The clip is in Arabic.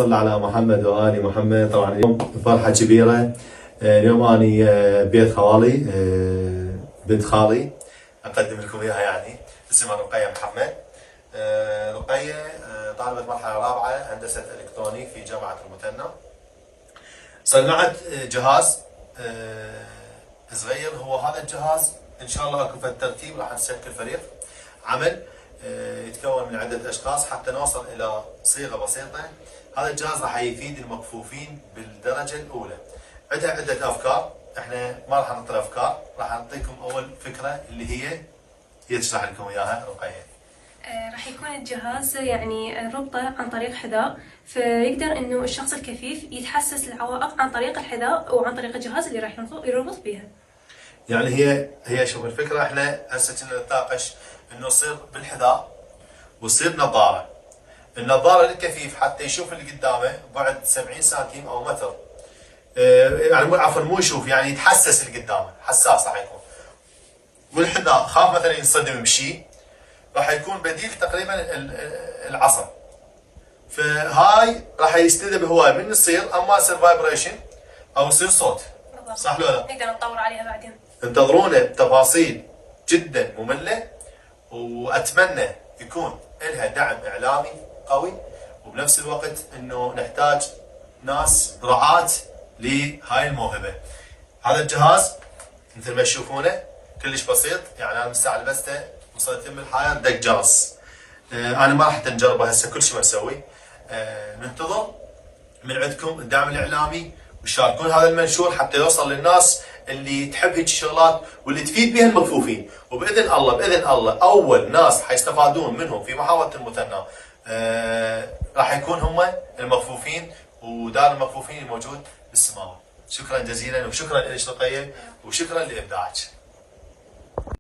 صل على محمد وآل محمد. طبعا اليوم فرحة كبيرة. اليوم أني بيت خوالي، بنت خالي أقدم لكم إياها، يعني اسمها رقية محمد. رقية طالبة مرحلة رابعة هندسة إلكترونيك في جامعة المثنى. صنعت جهاز صغير. هو هذا الجهاز إن شاء الله أكو في الترتيب راح نشكل فريق عمل يتكون من عدة أشخاص حتى نوصل إلى صيغة بسيطة. هذا الجهاز راح يفيد المكفوفين بالدرجة الأولى. عندها عدة أفكار، إحنا ما راح نعطي أفكار، راح نعطيكم أول فكرة اللي هي تشرح لكم إياها رقية. راح يكون الجهاز يعني ربطه عن طريق حذاء، فيقدر انه الشخص الكفيف يتحسس العوائق عن طريق الحذاء وعن طريق الجهاز اللي راح يربط بها. يعني هي شوف الفكرة، احنا هسه كنا نتناقش انه يصير بالحذاء ويصير نظارة. النظارة للكفيف حتى يشوف اللي قدامه بعد 70 سنتيم او متر، يعني عفوا مو يشوف، يعني يتحسس اللي قدامه، حساس راح يكون. والحذاء خاف مثلا ينصدم بشيء، راح يكون بديل تقريبا العصا. فهاي راح يستذب هواي من يصير، اما يصير فايبريشن او يصير صوت. صح ولا لا؟ نقدر نطور عليها بعدين. انتظرونا بتفاصيل جدا مملة، واتمنى يكون لها دعم اعلامي قوي، وبنفس الوقت انه نحتاج ناس رعاة لهاي الموهبة. هذا الجهاز مثل ما تشوفونه كلش بسيط، يعني انا من الساعة لبسته وصلت يم الحياة دق جرس. انا ما راح نجربه هسه كل شيء ما اسوي. ننتظر من عندكم الدعم الاعلامي، وشاركون هذا المنشور حتى يوصل للناس اللي تحب هيك الشغلات واللي تفيد بها المكفوفين. وباذن الله اول ناس حيستفادون منهم في محافظه المثنى راح يكون هم المكفوفين ودار المكفوفين الموجود بالسماوه. شكرا جزيلا، وشكرا لك رقية، وشكرا لابداعك.